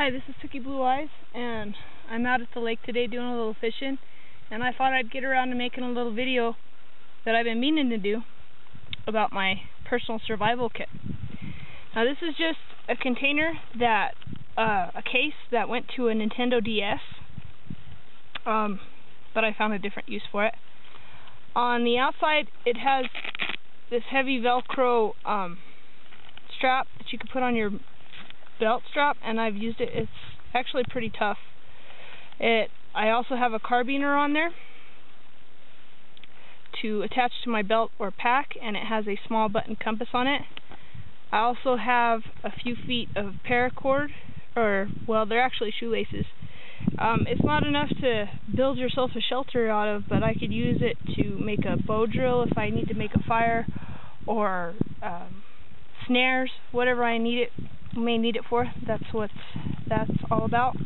Hi, this is Tookie Blue Eyes, and I'm out at the lake today doing a little fishing, and I thought I'd get around to making a little video that I've been meaning to do about my personal survival kit. Now this is just a container that, a case that went to a Nintendo DS, but I found a different use for it. On the outside it has this heavy Velcro strap that you can put on your belt strap, and I've used it. It's actually pretty tough. I also have a carbiner on there to attach to my belt or pack, and it has a small button compass on it. I also have a few feet of paracord, well, they're actually shoelaces. It's not enough to build yourself a shelter out of, but I could use it to make a bow drill if I need to make a fire, or snares, whatever I may need it for. That's all about.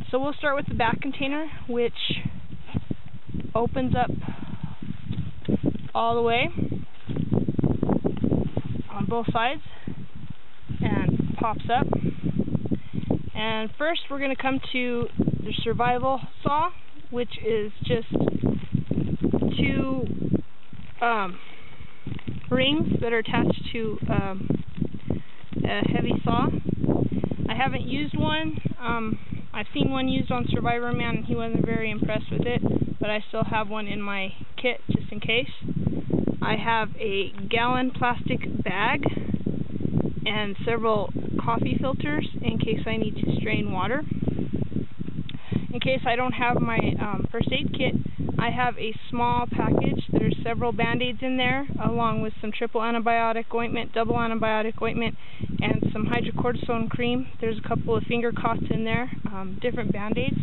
So we'll start with the back container, which opens up all the way on both sides and pops up. And first we're going to come to the survival saw, which is just two rings that are attached to a heavy saw. I haven't used one. I've seen one used on Survivor Man and he wasn't very impressed with it, but I still have one in my kit just in case. I have a gallon plastic bag and several coffee filters in case I need to strain water. In case I don't have my first aid kit, I have a small package. There's several band-aids in there, along with some triple antibiotic ointment, double antibiotic ointment, and some hydrocortisone cream. There's a couple of finger cots in there, different band-aids.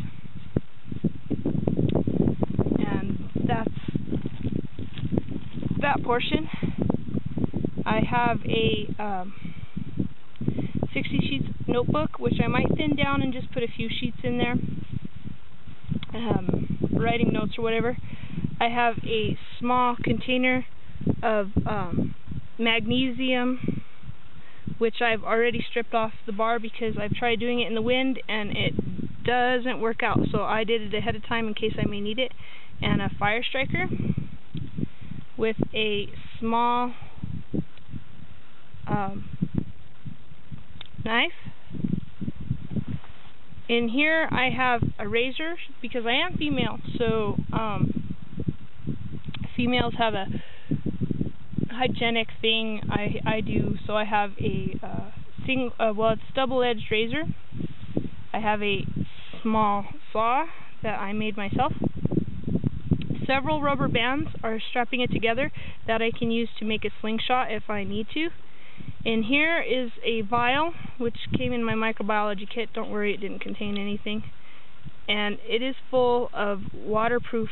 And that's that portion. I have a 60 sheets notebook, which I might thin down and just put a few sheets in there. Writing notes or whatever. I have a small container of magnesium, which I've already stripped off the bar because I've tried doing it in the wind and it doesn't work out, so I did it ahead of time in case I may need it. And a fire striker with a small knife. In here I have a razor because I am female, so females have a hygienic thing I do. So I have a it's double-edged razor. I have a small saw that I made myself. Several rubber bands are strapping it together that I can use to make a slingshot if I need to. In here is a vial, which came in my microbiology kit. Don't worry, it didn't contain anything. And it is full of waterproof,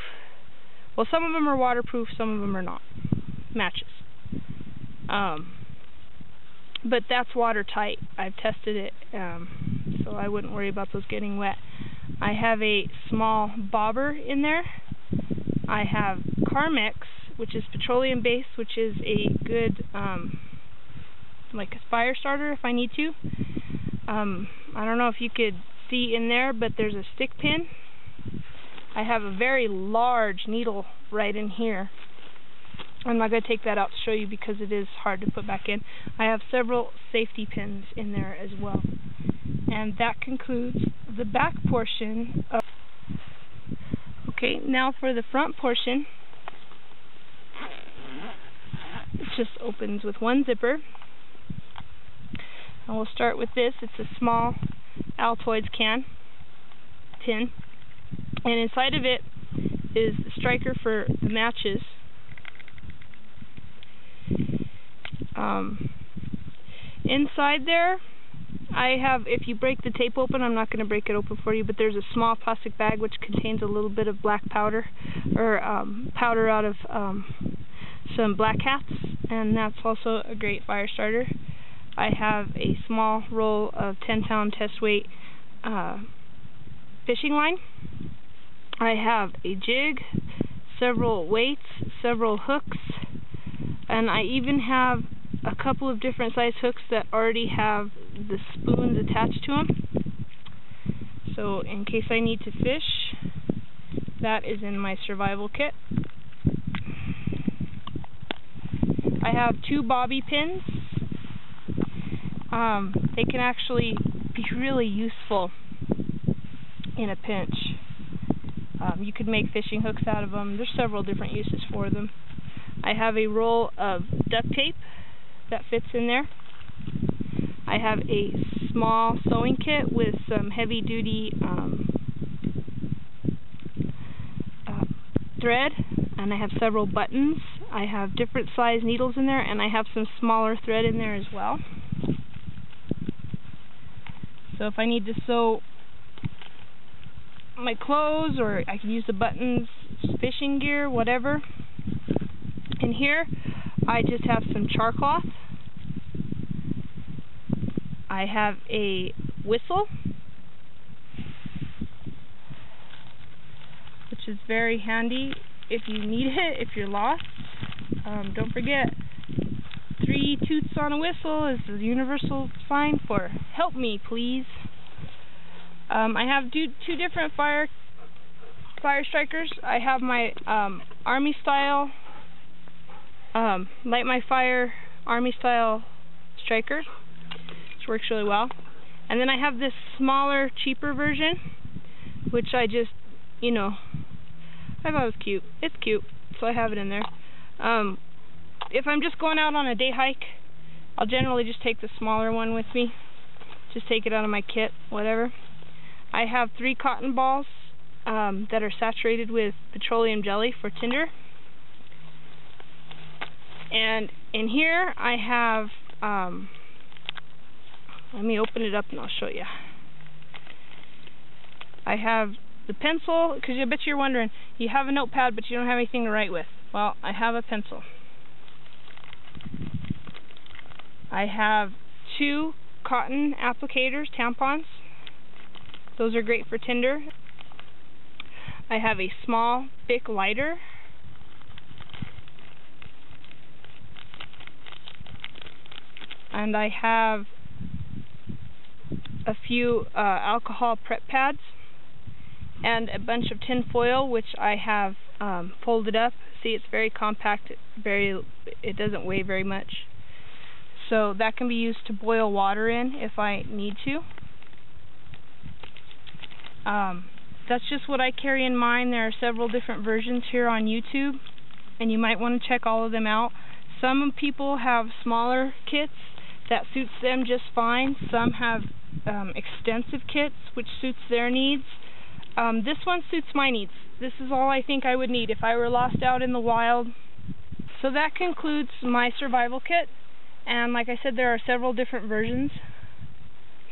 well, some of them are waterproof, some of them are not, matches. But that's watertight. I've tested it, so I wouldn't worry about those getting wet. I have a small bobber in there. I have Carmex, which is petroleum-based, which is a good like a fire starter if I need to. I don't know if you could see in there, but there's a stick pin. I have a very large needle right in here. I'm not going to take that out to show you because it is hard to put back in. I have several safety pins in there as well. And that concludes the back portion of... Okay, now for the front portion. It just opens with one zipper. And we'll start with this. It's a small Altoids tin, and inside of it is the striker for the matches. Inside there, I have, if you break the tape open, I'm not going to break it open for you, but there's a small plastic bag which contains a little bit of black powder, or powder out of some black hats, and that's also a great fire starter. I have a small roll of 10-pound test weight fishing line. I have a jig, several weights, several hooks, and I even have a couple of different size hooks that already have the spoons attached to them. So in case I need to fish, that is in my survival kit. I have 2 bobby pins. They can actually be really useful in a pinch. You could make fishing hooks out of them. There's several different uses for them. I have a roll of duct tape that fits in there. I have a small sewing kit with some heavy-duty thread, and I have several buttons. I have different size needles in there, and I have some smaller thread in there as well. So if I need to sew my clothes, or I can use the buttons, fishing gear, whatever. In here, I just have some char cloth. I have a whistle, which is very handy if you need it, if you're lost. Don't forget, 3 toots on a whistle is the universal sign for help me, please. I have 2 different fire strikers. I have my Army style, light my fire Army style striker, which works really well. And then I have this smaller, cheaper version, which I just, I thought it was cute. It's cute, so I have it in there. If I'm just going out on a day hike, I'll generally just take the smaller one with me. Just take it out of my kit, whatever. I have 3 cotton balls that are saturated with petroleum jelly for tinder. And in here I have, let me open it up and I'll show you. I have the pencil, because I bet you're wondering, you have a notepad but you don't have anything to write with. Well, I have a pencil. I have 2 cotton applicators, tampons. Those are great for tinder. I have a small Bic lighter. And I have a few alcohol prep pads and a bunch of tin foil, which I have folded up. See, it's very compact. It doesn't weigh very much. So that can be used to boil water in if I need to. That's just what I carry in mind. There are several different versions here on YouTube, and you might want to check all of them out. Some people have smaller kits that suits them just fine. Some have extensive kits which suits their needs. This one suits my needs. This is all I think I would need if I were lost out in the wild. So that concludes my survival kit, and like I said, there are several different versions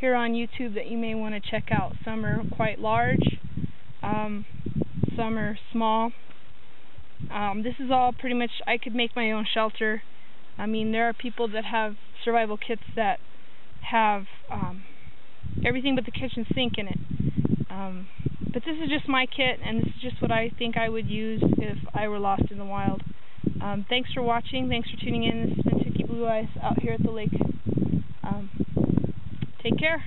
here on YouTube that you may want to check out. Some are quite large, some are small. This is all pretty much, I could make my own shelter. I mean, there are people that have survival kits that have everything but the kitchen sink in it. But this is just my kit, and this is just what I think I would use if I were lost in the wild. Thanks for watching. Thanks for tuning in. This has been Tookie Blue Eyes out here at the lake. Take care.